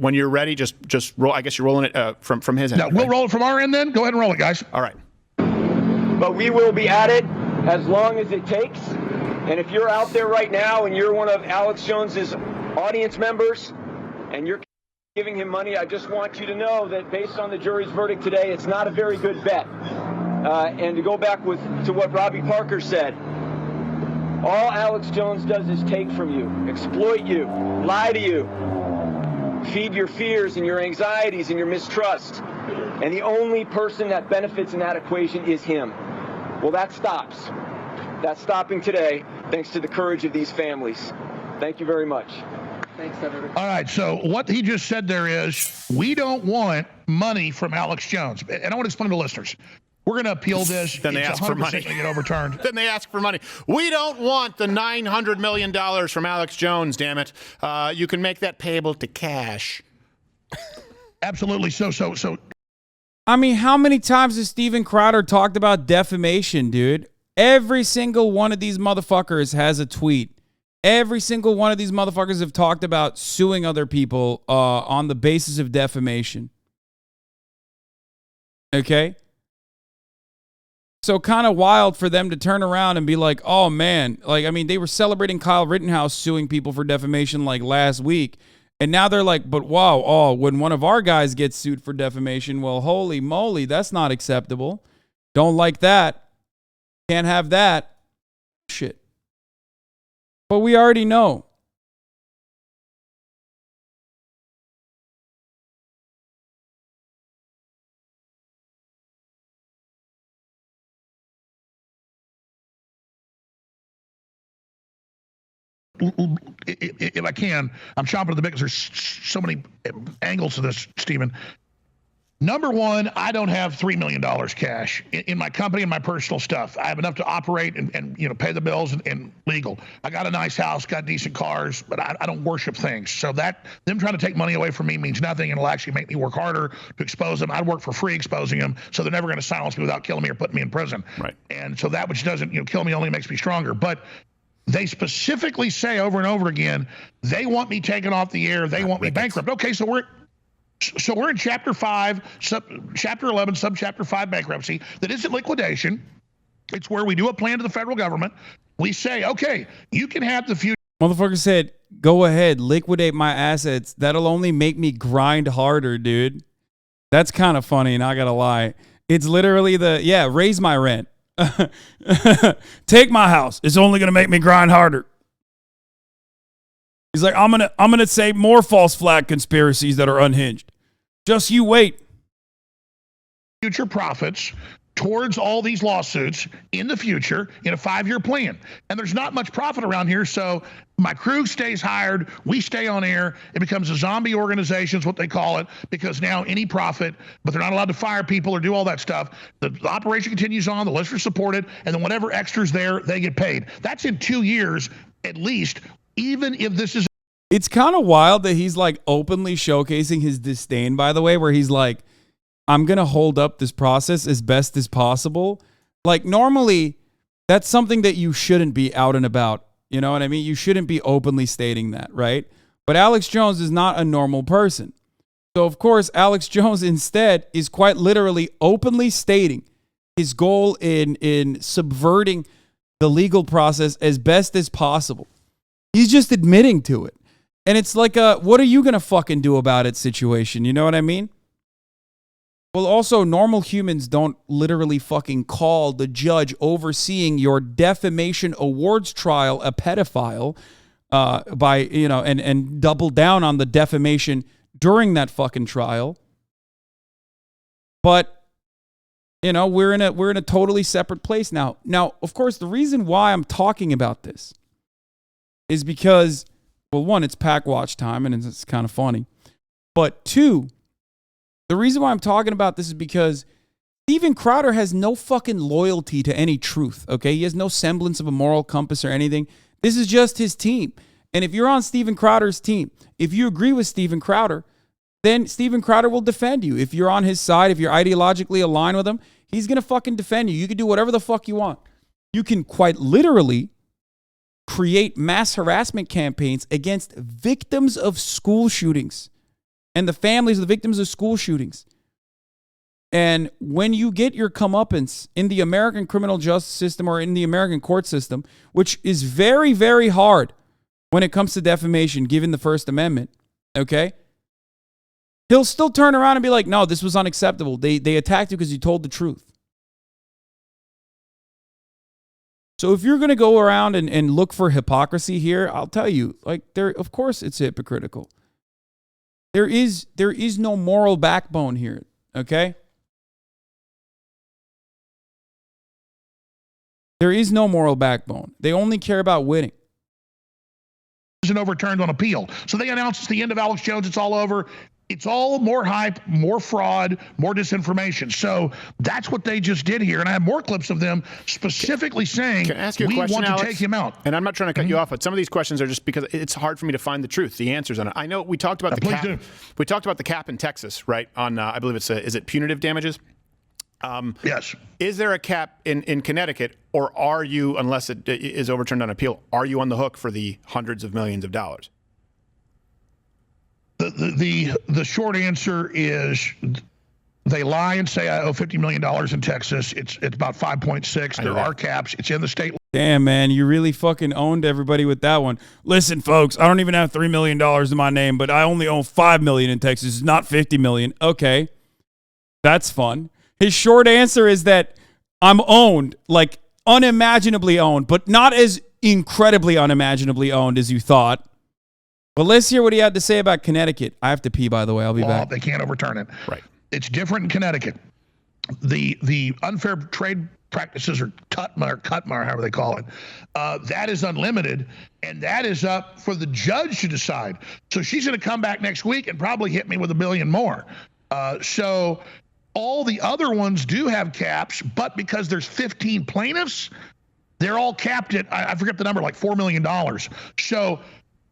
when you're ready, just roll. I guess you're rolling it from his end. No, we'll roll it from our end then. Go ahead and roll it, guys. All right. But we will be at it as long as it takes. And if you're out there right now and you're one of Alex Jones's audience members and you're giving him money, I just want you to know that based on the jury's verdict today, it's not a very good bet. And to go back to what Robbie Parker said, all Alex Jones does is take from you, exploit you, lie to you, feed your fears and your anxieties and your mistrust. And the only person that benefits in that equation is him. Well, that stops. That's stopping today, thanks to the courage of these families. Thank you very much. Thanks, everybody. All right, so what he just said there is, we don't want money from Alex Jones. And I want to explain to listeners. We're going to appeal this. Then they ask for money. It's 100% going to get overturned. Then they ask for money. We don't want the $900 million from Alex Jones, damn it. You can make that payable to cash. Absolutely. So. I mean, how many times has Steven Crowder talked about defamation, dude? Every single one of these motherfuckers has a tweet. Every single one of these motherfuckers have talked about suing other people on the basis of defamation. Okay? So kind of wild for them to turn around and be like, oh, man. Like, I mean, they were celebrating Kyle Rittenhouse suing people for defamation like last week. And now they're like, but wow, when one of our guys gets sued for defamation, well, holy moly, that's not acceptable. Don't like that. Can't have that. Shit. But we already know. If I can, I'm chomping at the bit because there's so many angles to this, Stephen. Number one, I don't have $3 million cash in my company and my personal stuff. I have enough to operate and pay the bills and legal. I got a nice house, got decent cars, but I don't worship things. So that them trying to take money away from me means nothing, and it'll actually make me work harder to expose them. I'd work for free exposing them, so they're never going to silence me without killing me or putting me in prison. Right. And so that which doesn't kill me only makes me stronger. But they specifically say over and over again, they want me taken off the air. They want me bankrupt. Okay, so we're in Chapter 5, Chapter 11, Subchapter 5 bankruptcy. That isn't liquidation. It's where we do a plan to the federal government. We say, okay, you can have the future. Motherfucker said, go ahead, liquidate my assets. That'll only make me grind harder, dude. That's kind of funny, not gonna lie. It's literally raise my rent. Take my house. It's only gonna make me grind harder. He's like, I'm gonna say more false flag conspiracies that are unhinged. Just you wait. Future profits towards all these lawsuits in the future in a 5-year plan. And there's not much profit around here, so my crew stays hired, we stay on air, it becomes a zombie organization is what they call it, because now any profit, but they're not allowed to fire people or do all that stuff. The operation continues on, the listeners support it, and then whatever extras there, they get paid. That's in 2 years at least, even if this is. It's kind of wild that he's like openly showcasing his disdain, by the way, where he's like, I'm going to hold up this process as best as possible. Like normally that's something that you shouldn't be out and about. You know what I mean? You shouldn't be openly stating that, right? But Alex Jones is not a normal person. So of course, Alex Jones instead is quite literally openly stating his goal in subverting the legal process as best as possible. He's just admitting to it. And it's like a, what are you going to fucking do about it situation? You know what I mean? Well, also, normal humans don't literally fucking call the judge overseeing your defamation awards trial a pedophile and double down on the defamation during that fucking trial. But, we're in a totally separate place now. Now, of course, the reason why I'm talking about this is because, well, one, it's pack watch time and it's kind of funny. But two, the reason why I'm talking about this is because Steven Crowder has no fucking loyalty to any truth, okay? He has no semblance of a moral compass or anything. This is just his team. And if you're on Steven Crowder's team, if you agree with Steven Crowder, then Steven Crowder will defend you. If you're on his side, if you're ideologically aligned with him, he's going to fucking defend you. You can do whatever the fuck you want. You can quite literally create mass harassment campaigns against victims of school shootings. and the families of the victims of school shootings. And when you get your comeuppance in the American criminal justice system or in the American court system, which is very, very hard when it comes to defamation, given the First Amendment, okay? He'll still turn around and be like, no, this was unacceptable. They attacked you because you told the truth. So if you're going to go around and look for hypocrisy here, I'll tell you, like, of course it's hypocritical. There is no moral backbone here, okay? There is no moral backbone. They only care about winning. And overturned on appeal. So they announced it's the end of Alex Jones. It's all over. It's all more hype, more fraud, more disinformation. So that's what they just did here. And I have more clips of them specifically saying, can I ask you a we question, want Alex? to take him out. And I'm not trying to cut you off, but some of these questions are just because it's hard for me to find the truth, the answers on it. I know we talked about the cap. We talked about the cap in Texas, right? On I believe it's is it punitive damages? Yes. Is there a cap in Connecticut, or are you, unless it is overturned on appeal, are you on the hook for the hundreds of millions of dollars? The short answer is they lie and say I owe $50 million in Texas. It's about 5.6. There are caps. It's in the state. Damn, man, you really fucking owned everybody with that one. Listen, folks, I don't even have $3 million in my name, but I only own $5 million in Texas. It's not $50 million. Okay, that's fun. His short answer is that I'm owned, like unimaginably owned, but not as incredibly unimaginably owned as you thought. But let's hear what he had to say about Connecticut. I have to pee, by the way. I'll be back. They can't overturn it. Right. It's different in Connecticut. The unfair trade practices, or CUTMA, however they call it, that is unlimited, and that is up for the judge to decide. So she's going to come back next week and probably hit me with $1 billion more. So all the other ones do have caps, but because there's 15 plaintiffs, they're all capped at, I forget the number, like $4 million. So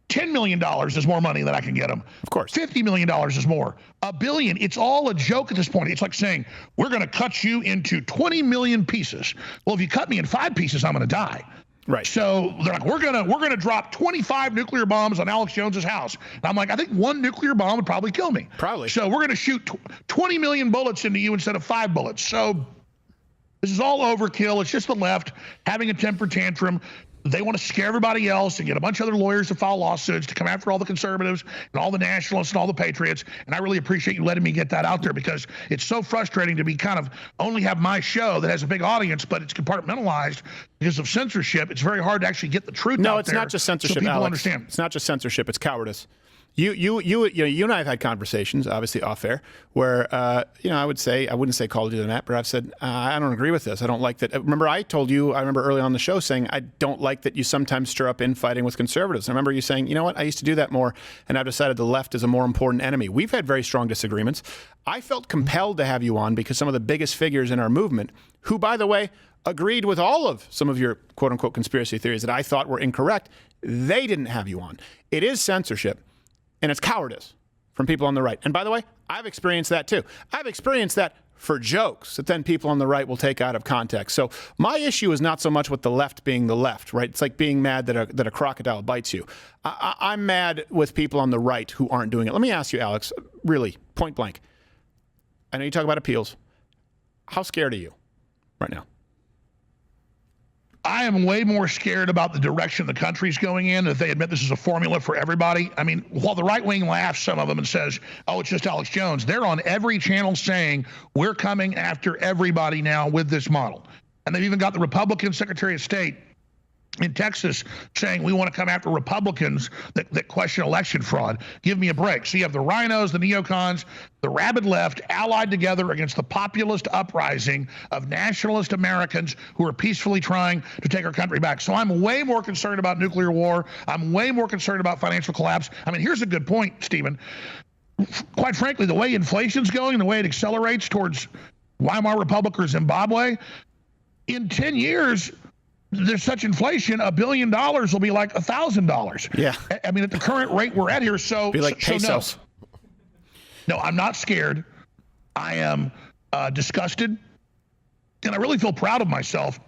$10 million is more money than I can get them. Of course. $50 million is more. $1 billion, it's all a joke at this point. It's like saying, we're going to cut you into 20 million pieces. Well, if you cut me in 5 pieces, I'm going to die. Right. So they're like, we're gonna drop 25 nuclear bombs on Alex Jones's house. And I'm like, I think 1 nuclear bomb would probably kill me. Probably. So we're gonna shoot 20 million bullets into you instead of 5 bullets. So this is all overkill. It's just the left having a temper tantrum. They want to scare everybody else and get a bunch of other lawyers to file lawsuits to come after all the conservatives and all the nationalists and all the patriots. And I really appreciate you letting me get that out there, because it's so frustrating to be kind of only have my show that has a big audience, but it's compartmentalized because of censorship. It's very hard to actually get the truth out there. No, it's not just censorship, so people Alex. understand. It's not just censorship. It's cowardice. You and I have had conversations, obviously off air, where I wouldn't say called you on that, but I've said I don't agree with this. I don't like that. Remember, I told you. I remember early on the show saying I don't like that you sometimes stir up infighting with conservatives. I remember you saying, you know what, I used to do that more, and I've decided the left is a more important enemy. We've had very strong disagreements. I felt compelled to have you on because some of the biggest figures in our movement, who, by the way, agreed with all of some of your quote unquote conspiracy theories that I thought were incorrect, they didn't have you on. It is censorship. And it's cowardice from people on the right. And by the way, I've experienced that too. I've experienced that for jokes that then people on the right will take out of context. So my issue is not so much with the left being the left, right? It's like being mad that a crocodile bites you. I'm mad with people on the right who aren't doing it. Let me ask you, Alex, really, point blank. I know you talk about appeals. How scared are you right now? I am way more scared about the direction the country's going in, if they admit this is a formula for everybody. I mean, while the right wing laughs, some of them, and says, oh, it's just Alex Jones, they're on every channel saying we're coming after everybody now with this model. And they've even got the Republican Secretary of State in Texas saying we want to come after Republicans that question election fraud. Give me a break. So you have the rhinos, the neocons, the rabid left allied together against the populist uprising of nationalist Americans who are peacefully trying to take our country back. So I'm way more concerned about nuclear war. I'm way more concerned about financial collapse. I mean, here's a good point, Stephen. Quite frankly, the way inflation's going, the way it accelerates towards Weimar Republic or Zimbabwe, in 10 years, there's such inflation, $1 billion will be like $1,000. Yeah. I mean, at the current rate we're at here, so be like pesos. No, I'm not scared. I am disgusted, and I really feel proud of myself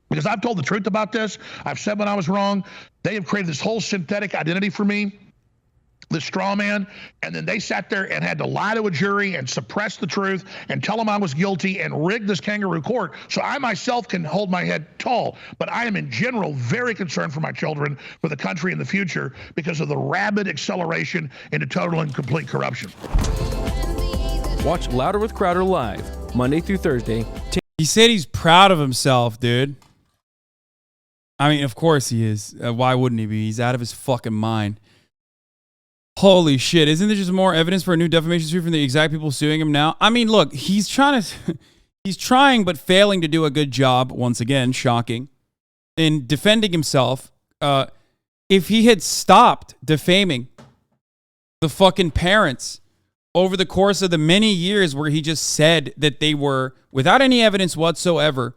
because I've told the truth about this. I've said when I was wrong. They have created this whole synthetic identity for me. the straw man, and then they sat there and had to lie to a jury and suppress the truth and tell them I was guilty and rig this kangaroo court so I myself can hold my head tall. But I am in general very concerned for my children, for the country in the future, because of the rapid acceleration into total and complete corruption. Watch Louder with Crowder live, Monday through Thursday. He said he's proud of himself, dude. I mean, of course he is. Why wouldn't he be? He's out of his fucking mind. Holy shit. Isn't there just more evidence for a new defamation suit from the exact people suing him now? I mean, look, he's trying but failing to do a good job, once again, shocking, in defending himself. If he had stopped defaming the fucking parents over the course of the many years where he just said that they were, without any evidence whatsoever,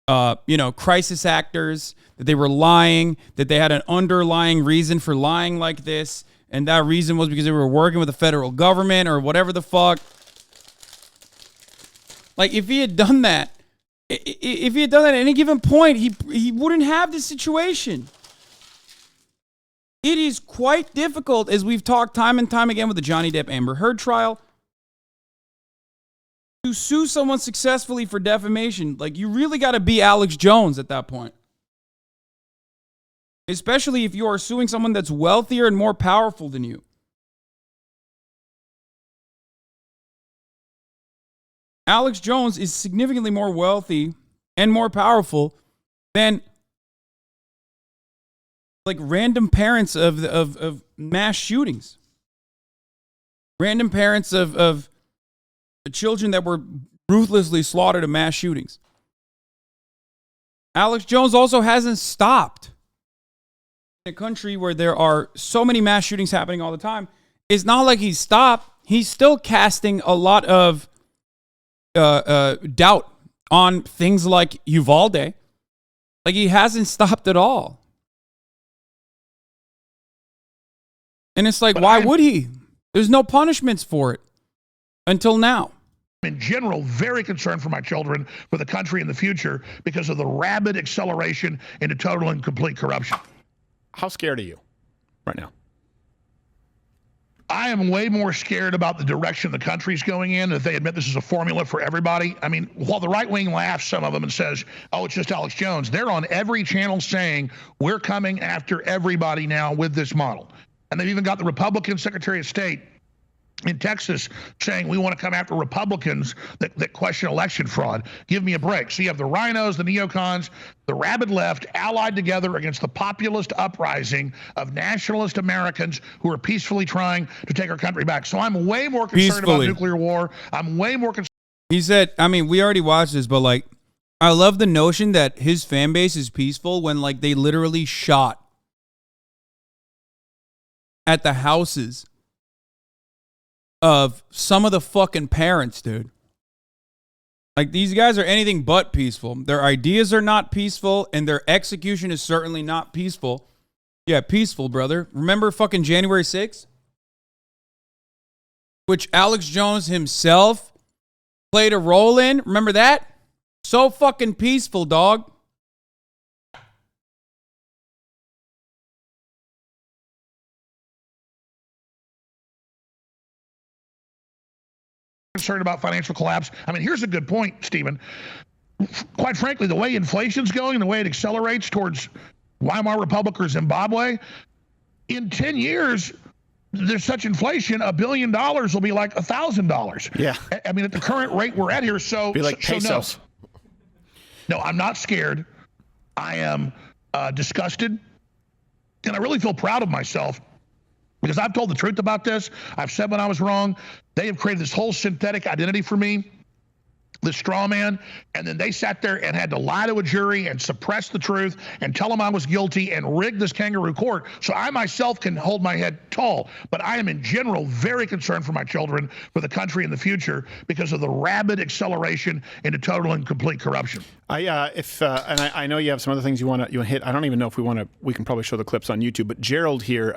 crisis actors, that they were lying, that they had an underlying reason for lying like this, and that reason was because they were working with the federal government or whatever the fuck. Like, if he had done that, at any given point, he wouldn't have this situation. It is quite difficult, as we've talked time and time again with the Johnny Depp Amber Heard trial, to sue someone successfully for defamation. Like, you really got to be Alex Jones at that point. Especially if you are suing someone that's wealthier and more powerful than you. Alex Jones is significantly more wealthy and more powerful than like random parents of mass shootings. Random parents of children that were ruthlessly slaughtered in mass shootings. Alex Jones also hasn't stopped. In a country where there are so many mass shootings happening all the time, it's not like he's stopped. He's still casting a lot of doubt on things like Uvalde. Like, he hasn't stopped at all. And it's like, why would he? There's no punishments for it until now. In general, very concerned for my children, for the country in the future, because of the rapid acceleration into total and complete corruption. How scared are you right now? I am way more scared about the direction the country's going in if they admit this is a formula for everybody. I mean, while the right wing laughs, some of them, and says, oh, it's just Alex Jones, they're on every channel saying we're coming after everybody now with this model. And they've even got the Republican Secretary of State in Texas saying we want to come after Republicans that question election fraud. Give me a break. So you have the rhinos, the neocons, the rabid left allied together against the populist uprising of nationalist Americans who are peacefully trying to take our country back. So I'm way more concerned about nuclear war. I'm way more concerned. He said, I mean, we already watched this, but like, I love the notion that his fan base is peaceful when like they literally shot at the houses of some of the fucking parents, dude. Like, these guys are anything but peaceful. Their ideas are not peaceful, and their execution is certainly not peaceful. Yeah, peaceful, brother. Remember fucking January 6th? Which Alex Jones himself played a role in. Remember that? So fucking peaceful, dog. Concerned about financial collapse. I mean, here's a good point, Stephen. Quite frankly, the way inflation's going, the way it accelerates towards Weimar Republic or Zimbabwe, in 10 years, there's such inflation, $1 billion will be like $1,000. Yeah. I mean, at the current rate we're at here, so be like pesos. No, I'm not scared. I am disgusted, and I really feel proud of myself. Because I've told the truth about this. I've said when I was wrong. They have created this whole synthetic identity for me, this straw man, and then they sat there and had to lie to a jury and suppress the truth and tell them I was guilty and rig this kangaroo court so I myself can hold my head tall. But I am in general very concerned for my children, for the country in the future, because of the rapid acceleration into total and complete corruption. I know you have some other things you want to hit. I don't even know if we can probably show the clips on YouTube, but Gerald here,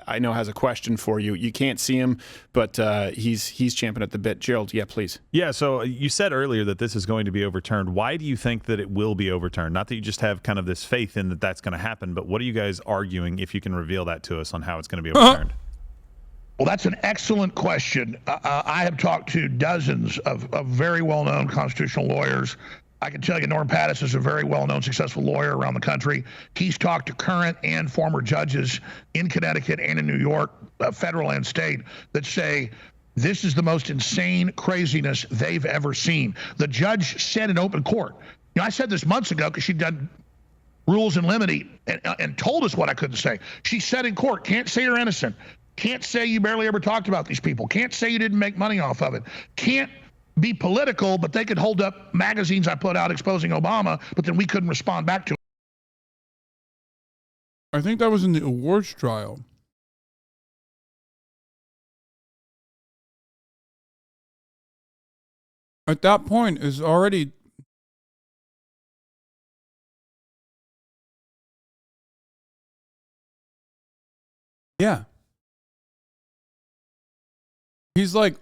I know has a question for you. You can't see him, but he's champing at the bit. Gerald, yeah, please. Yeah, so you said earlier that this is going to be overturned. Why do you think that it will be overturned? Not that you just have kind of this faith in that that's going to happen, but what are you guys arguing, if you can reveal that to us, on how it's going to be overturned? Well, that's an excellent question. I have talked to dozens of very well-known constitutional lawyers. I can tell you Norm Pattis is a very well-known, successful lawyer around the country. He's talked to current and former judges in Connecticut and in New York, federal and state, that say this is the most insane craziness they've ever seen. The judge said in open court, you know, I said this months ago because she'd done rules in limine and told us what I couldn't say. She said in court, can't say you're innocent. Can't say you barely ever talked about these people. Can't say you didn't make money off of it. Can't be political, but they could hold up magazines I put out exposing Obama, but then we couldn't respond back to it. I think that was in the awards trial. At that point, is already... Yeah. He's like,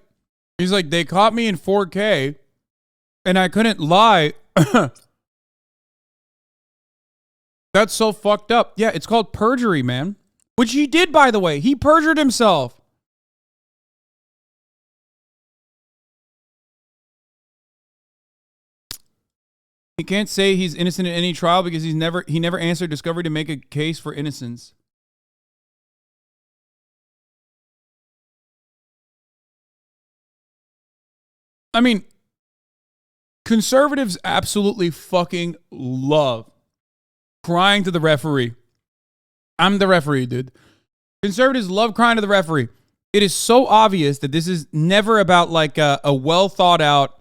they caught me in 4K and I couldn't lie. That's so fucked up. Yeah, it's called perjury, man. Which he did, by the way. He perjured himself. He can't say he's innocent in any trial because he never answered discovery to make a case for innocence. I mean, conservatives absolutely fucking love crying to the referee. I'm the referee, dude. Conservatives love crying to the referee. It is so obvious that this is never about like a well thought out,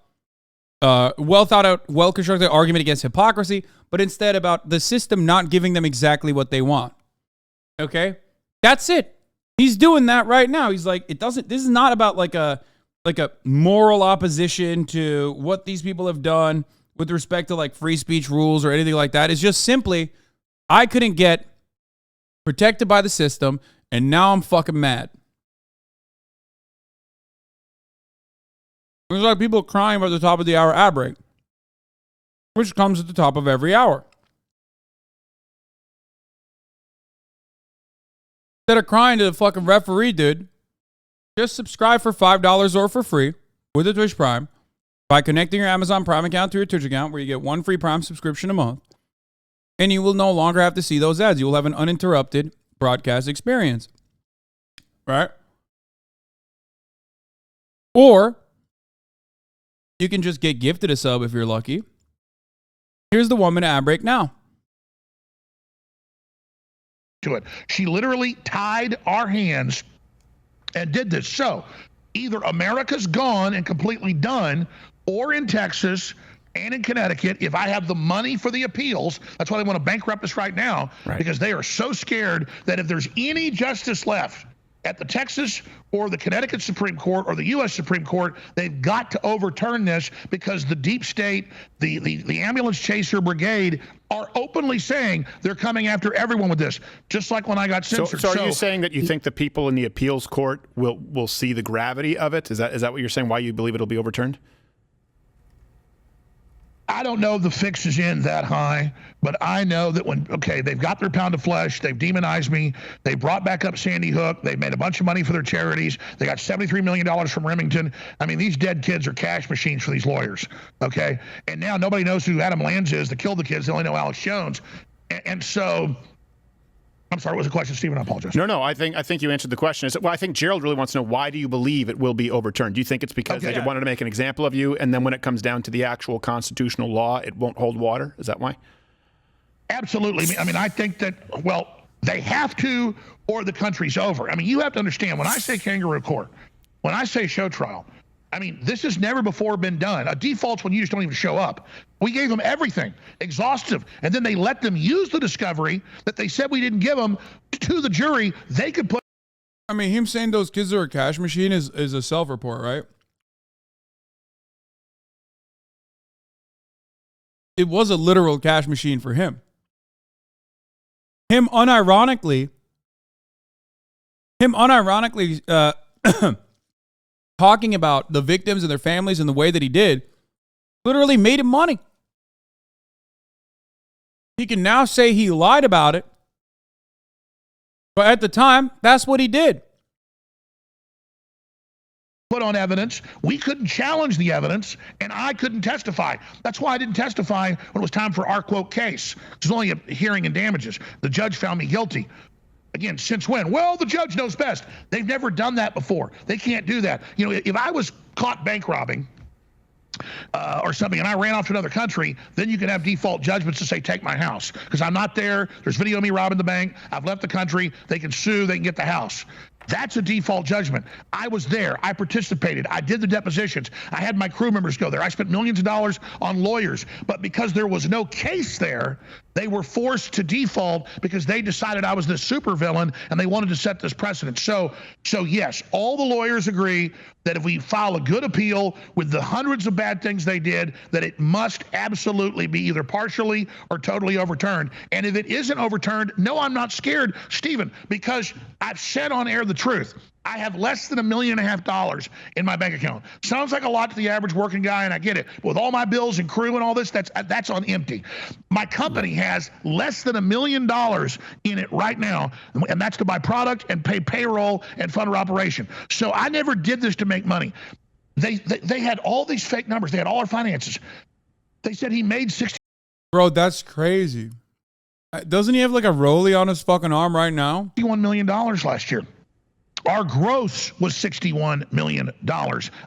well constructed argument against hypocrisy, but instead about the system not giving them exactly what they want. Okay? That's it. He's doing that right now. He's like, this is not about like a moral opposition to what these people have done with respect to like free speech rules or anything like that. It's just simply, I couldn't get protected by the system and now I'm fucking mad. There's like people crying about the top of the hour ad break, which comes at the top of every hour. Instead of crying to the fucking referee, dude, just subscribe for $5 or for free with a Twitch Prime by connecting your Amazon Prime account to your Twitch account, where you get one free Prime subscription a month. And you will no longer have to see those ads. You will have an uninterrupted broadcast experience. Right? Or you can just get gifted a sub if you're lucky. Here's the 1 minute ad break now. To it. She literally tied our hands and did this. So either America's gone and completely done, or in Texas and in Connecticut, if I have the money for the appeals, that's why they want to bankrupt us right now, because they are so scared that if there's any justice left at the Texas or the Connecticut Supreme Court or the U.S. Supreme Court, they've got to overturn this, because the deep state, the ambulance chaser brigade are openly saying they're coming after everyone with this, just like when I got censored. So are you saying that you think the people in the appeals court will see the gravity of it? Is that what you're saying? Why you believe it'll be overturned? I don't know the fix is in that high, but I know that they've got their pound of flesh, they've demonized me, they brought back up Sandy Hook, they made a bunch of money for their charities, they got $73 million from Remington. I mean, these dead kids are cash machines for these lawyers, okay? And now nobody knows who Adam Lanza is that killed the kids, they only know Alex Jones. And so, I'm sorry, what was the question, Stephen? I apologize. No, I think you answered the question. Well, I think Gerald really wants to know, why do you believe it will be overturned? Do you think it's because they wanted to make an example of you, and then when it comes down to the actual constitutional law, it won't hold water? Is that why? Absolutely. I mean, I think that, well, they have to, or the country's over. I mean, you have to understand, when I say kangaroo court, when I say show trial, I mean, this has never before been done. A default's when you just don't even show up. We gave them everything, exhaustive, and then they let them use the discovery that they said we didn't give them to the jury. They could put. I mean, him saying those kids are a cash machine is a self-report, right? It was a literal cash machine for him. Him unironically talking about the victims and their families and the way that he did literally made him money. He can now say he lied about it, but at the time, that's what he did. put on evidence. We couldn't challenge the evidence, and I couldn't testify. That's why I didn't testify when it was time for our quote case. It was only a hearing and damages. The judge found me guilty. Again, since when? Well, the judge knows best. They've never done that before. They can't do that. You know, if I was caught bank robbing or something and I ran off to another country, then you can have default judgments to say, take my house. Because I'm not there. There's video of me robbing the bank. I've left the country. They can sue. They can get the house. That's a default judgment. I was there. I participated. I did the depositions. I had my crew members go there. I spent millions of dollars on lawyers. But because there was no case there, they were forced to default because they decided I was this supervillain and they wanted to set this precedent. So yes, all the lawyers agree that if we file a good appeal with the hundreds of bad things they did, that it must absolutely be either partially or totally overturned. And if it isn't overturned, no, I'm not scared, Stephen, because I've said on air the truth. I have less than $1.5 million in my bank account. Sounds like a lot to the average working guy, and I get it. But with all my bills and crew and all this, that's on empty. My company has less than $1 million in it right now, and that's to buy product and pay payroll and fund our operation. So I never did this to make money. They had all these fake numbers. They had all our finances. They said he made 60. Bro, that's crazy. Doesn't he have like a rollie on his fucking arm right now? $61 million last year. Our gross was $61 million.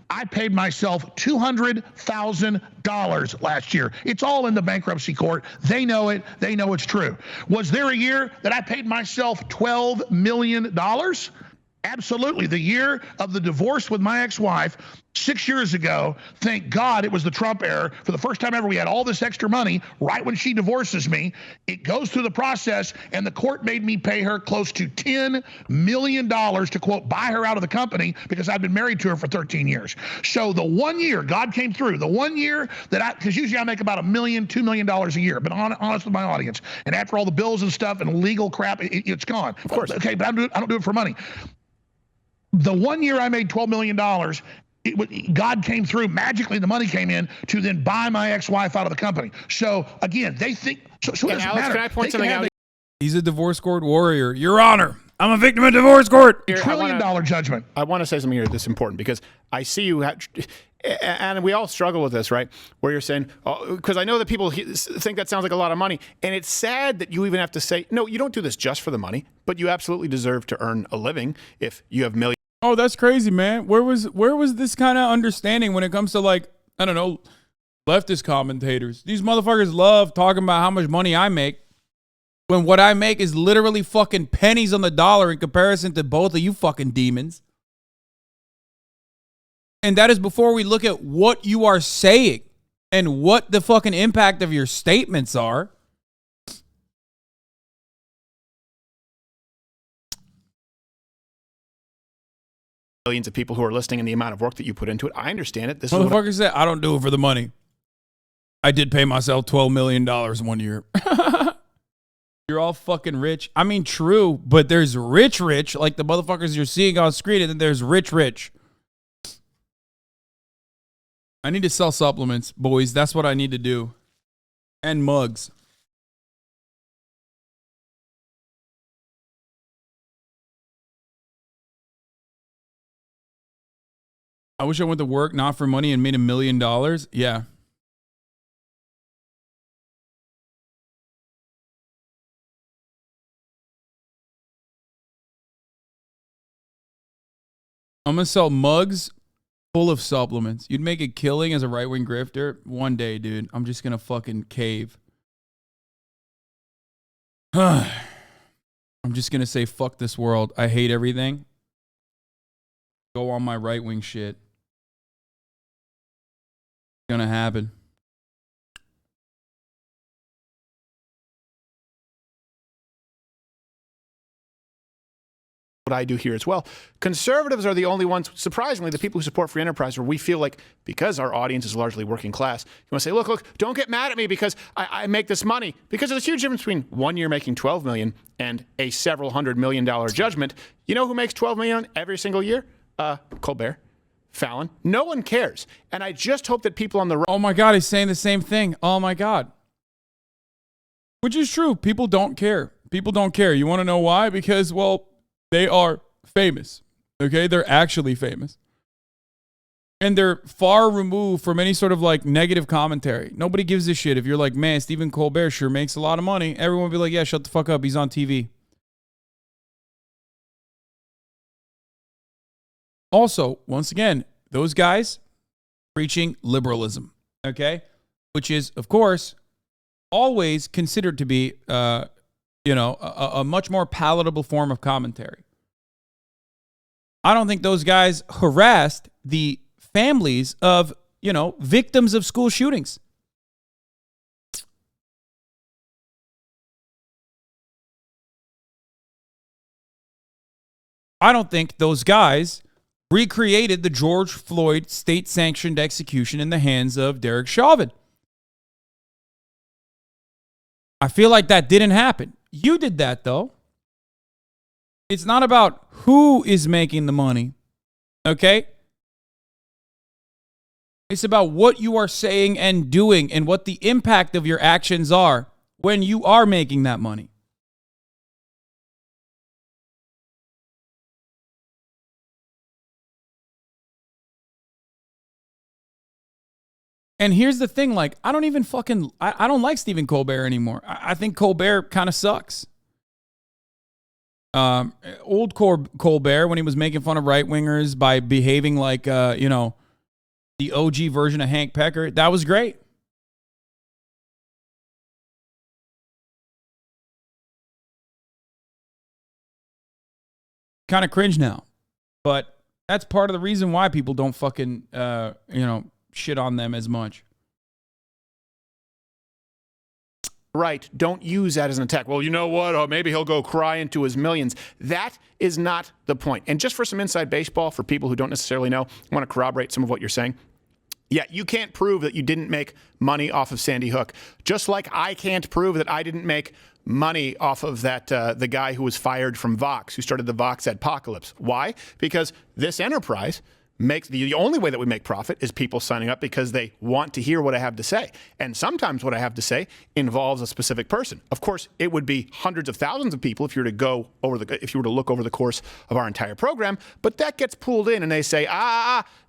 I paid myself $200,000 last year. It's all in the bankruptcy court. They know it. They know it's true. Was there a year that I paid myself $12 million? Absolutely. The year of the divorce with my ex-wife 6 years ago, thank God it was the Trump era. For the first time ever, we had all this extra money right when she divorces me. It goes through the process, and the court made me pay her close to $10 million to, quote, buy her out of the company because I've been married to her for 13 years. So the 1 year God came through, the 1 year that because usually I make about $1 million, $2 million a year, but honest with my audience. And after all the bills and stuff and legal crap, it's gone. Of course. Okay, but I don't do it for money. The 1 year I made $12 million, God came through, magically the money came in to then buy my ex-wife out of the company. So again, they think, so it doesn't Alex, matter. can I point something out? He's a divorce court warrior. Your Honor, I'm a victim of divorce court. $1 trillion judgment. I want to say something here that's important because I see you, and we all struggle with this, right? Where you're saying, because I know that people think that sounds like a lot of money, and it's sad that you even have to say, no, you don't do this just for the money, but you absolutely deserve to earn a living if you have millions. Oh, that's crazy, man. Where was this kind of understanding when it comes to, like, I don't know, leftist commentators? These motherfuckers love talking about how much money I make when what I make is literally fucking pennies on the dollar in comparison to both of you fucking demons. And that is before we look at what you are saying and what the fucking impact of your statements are. Millions of people who are listening and the amount of work that you put into it. I understand it. This motherfucker said, I don't do it for the money. I did pay myself $12 million 1 year. You're all fucking rich. I mean, true, but there's rich, like the motherfuckers you're seeing on screen, and then there's rich. I need to sell supplements, boys. That's what I need to do. And mugs. I wish I went to work not for money and made $1 million. Yeah. I'm going to sell mugs full of supplements. You'd make a killing as a right-wing grifter one day, dude. I'm just going to fucking cave. I'm just going to say, fuck this world. I hate everything. Go on my right-wing shit. It's gonna happen. What I do here as well. Conservatives are the only ones, surprisingly, the people who support free enterprise, where we feel like because our audience is largely working class, you want to say, look, don't get mad at me because I make this money. Because there's a huge difference between 1 year making $12 million and a several $100 million judgment. You know who makes $12 million every single year? Colbert. Fallon. No one cares. And I just hope that people on the right. Oh my God, he's saying the same thing. Oh my God. Which is true. People don't care. People don't care. You want to know why? Because, well, they are famous. Okay? They're actually famous. And they're far removed from any sort of like negative commentary. Nobody gives a shit if you're like, man, Stephen Colbert sure makes a lot of money. Everyone will be like, yeah, shut the fuck up. He's on TV. Also, once again, those guys preaching liberalism, okay? Which is, of course, always considered to be, a much more palatable form of commentary. I don't think those guys harassed the families of, victims of school shootings. I don't think those guys recreated the George Floyd state-sanctioned execution in the hands of Derek Chauvin. I feel like that didn't happen. You did that, though. It's not about who is making the money, okay? It's about what you are saying and doing and what the impact of your actions are when you are making that money. And here's the thing, like, I don't like Stephen Colbert anymore. I think Colbert kind of sucks. Old Colbert, when he was making fun of right-wingers by behaving like, the OG version of Hank Pecker, that was great. Kind of cringe now. But that's part of the reason why people don't fucking, shit on them as much. Right. Don't use that as an attack. Well, you know what? Oh, maybe he'll go cry into his millions. That is not the point. And just for some inside baseball, for people who don't necessarily know, I want to corroborate some of what you're saying. Yeah, you can't prove that you didn't make money off of Sandy Hook. Just like I can't prove that I didn't make money off of that the guy who was fired from Vox, who started the Vox apocalypse. Why? Because this enterprise makes the only way that we make profit is people signing up because they want to hear what I have to say. And sometimes what I have to say involves a specific person. Of course, it would be hundreds of thousands of people if you were to look over the course of our entire program. But that gets pulled in and they say,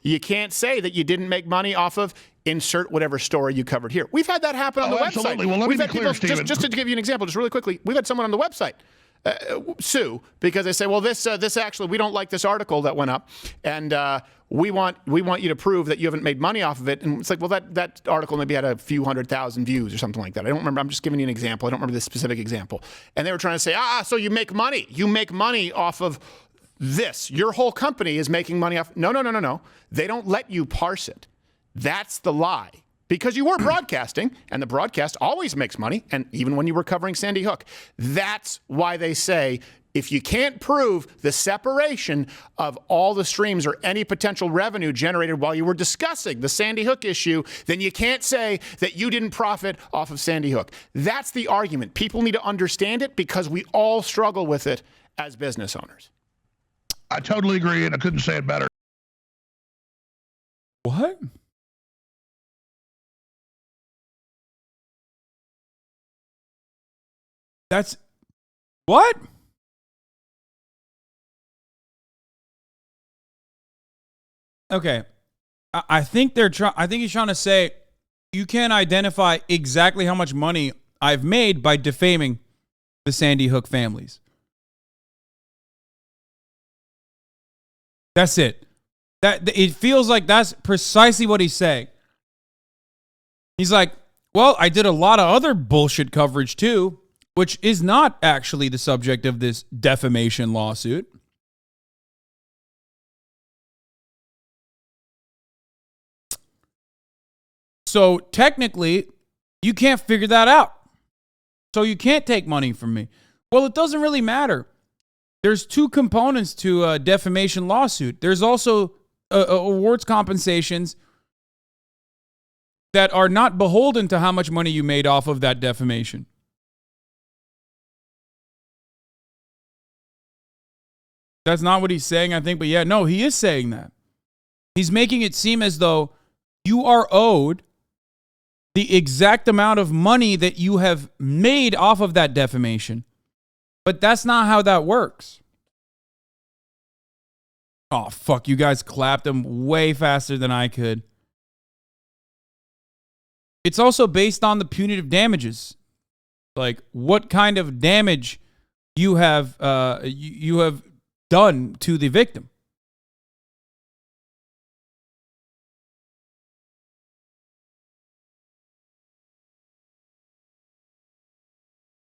you can't say that you didn't make money off of insert whatever story you covered here. We've had that happen on the website. Absolutely. Well, let me be clear, Stephen. Just to give you an example, just really quickly, we've had someone on the website sue because they say, well, this actually, we don't like this article that went up, and we want you to prove that you haven't made money off of it. And it's like, well, that article maybe had a few 100,000 views or something like that. I don't remember. I'm just giving you an example. I don't remember this specific example. And they were trying to say, so you make money. You make money off of this. Your whole company is making money off. No. They don't let you parse it. That's the lie. Because you were broadcasting, and the broadcast always makes money, and even when you were covering Sandy Hook. That's why they say, if you can't prove the separation of all the streams or any potential revenue generated while you were discussing the Sandy Hook issue, then you can't say that you didn't profit off of Sandy Hook. That's the argument. People need to understand it because we all struggle with it as business owners. I totally agree, and I couldn't say it better. What? That's what? Okay. I think he's trying to say you can't identify exactly how much money I've made by defaming the Sandy Hook families. That's it. It feels like that's precisely what he's saying. He's like, well, I did a lot of other bullshit coverage too, which is not actually the subject of this defamation lawsuit. So technically, you can't figure that out. So you can't take money from me. Well, it doesn't really matter. There's two components to a defamation lawsuit. There's also awards compensations that are not beholden to how much money you made off of that defamation. That's not what he's saying, I think. But yeah, no, he is saying that. He's making it seem as though you are owed the exact amount of money that you have made off of that defamation. But that's not how that works. Oh, fuck. You guys clapped him way faster than I could. It's also based on the punitive damages. Like, what kind of damage you have you have done to the victim.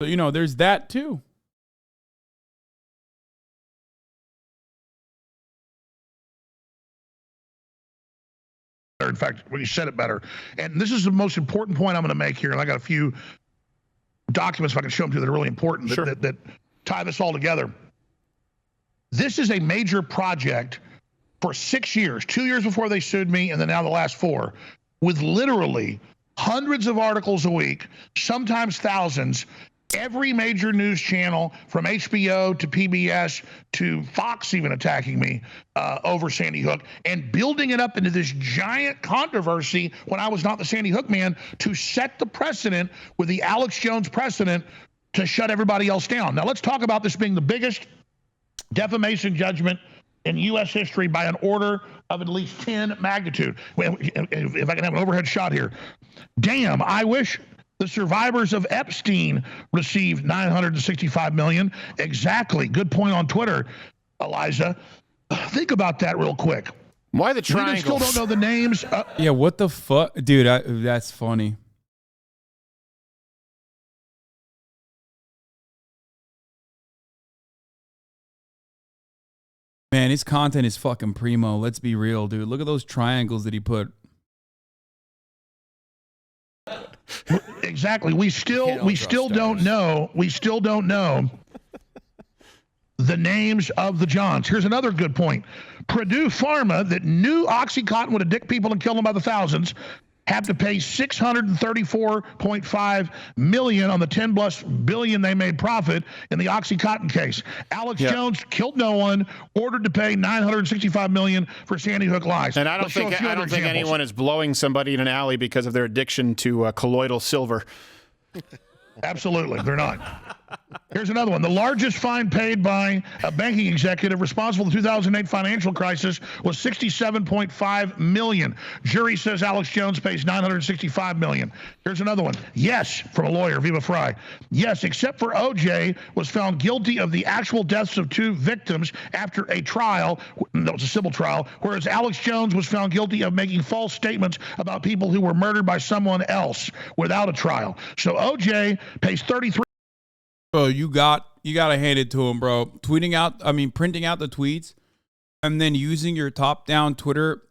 So, you know, there's that too. In fact, when you said it better. And this is the most important point I'm going to make here. And I got a few documents if I can show them to you that are really important that tie this all together. This is a major project for 6 years, 2 years before they sued me, and then now the last 4, with literally hundreds of articles a week, sometimes thousands. Every major news channel from HBO to PBS to Fox even attacking me over Sandy Hook and building it up into this giant controversy when I was not the Sandy Hook man to set the precedent with the Alex Jones precedent to shut everybody else down. Now let's talk about this being the biggest defamation judgment in U.S. history by an order of at least 10 magnitude. If I can have an overhead shot here. Damn, I wish the survivors of Epstein received $965 million. Exactly. Good point on Twitter, Eliza. Think about that real quick. Why the triangle? We still don't know the names. Yeah, what the fuck? Dude, that's funny. Man, his content is fucking primo. Let's be real, dude. Look at those triangles that he put. Exactly. We still don't know the names of the Johns. Here's another good point. Purdue Pharma, that knew OxyContin would addict people and kill them by the thousands, have to pay $634.5 million on the 10+ billion they made profit in the OxyContin case. Alex Jones killed no one, ordered to pay $965 million for Sandy Hook lies. And I don't think anyone is blowing somebody in an alley because of their addiction to colloidal silver. Absolutely, they're not. Here's another one. The largest fine paid by a banking executive responsible for the 2008 financial crisis was $67.5 million. Jury says Alex Jones pays $965 million. Here's another one. Yes, from a lawyer, Viva Fry. Yes, except for OJ was found guilty of the actual deaths of 2 victims after a trial, that was a civil trial, whereas Alex Jones was found guilty of making false statements about people who were murdered by someone else without a trial. So OJ pays 33. Bro, you gotta hand it to him, bro. Printing out the tweets and then using your top-down Twitter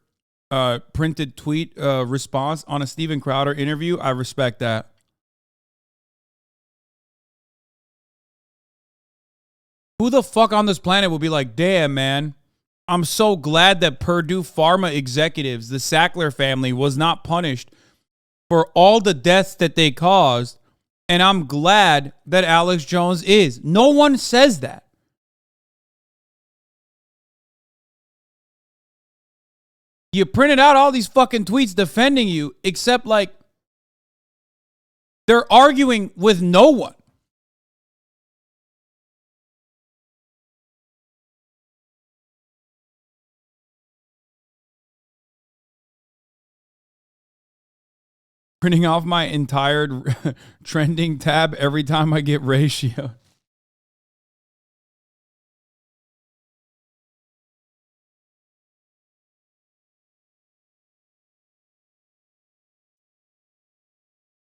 printed tweet response on a Steven Crowder interview. I respect that. Who the fuck on this planet will be like, damn, man, I'm so glad that Purdue Pharma executives, the Sackler family, was not punished for all the deaths that they caused. And I'm glad that Alex Jones is. No one says that. You printed out all these fucking tweets defending you, except like they're arguing with no one. Printing off my entire trending tab every time I get ratio.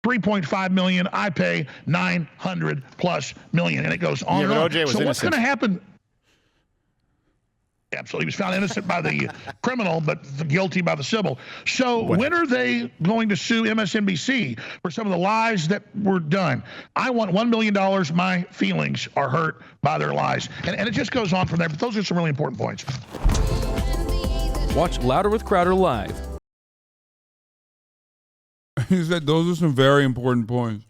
$3.5 million. I pay $900+ million, and it goes on and on. OJ was so what's going innocent. to happen? Absolutely. He was found innocent by the criminal, but guilty by the civil. So when are they going to sue MSNBC for some of the lies that were done? I want $1 million. My feelings are hurt by their lies. And it just goes on from there. But those are some really important points. Watch Louder with Crowder live. He said those are some very important points.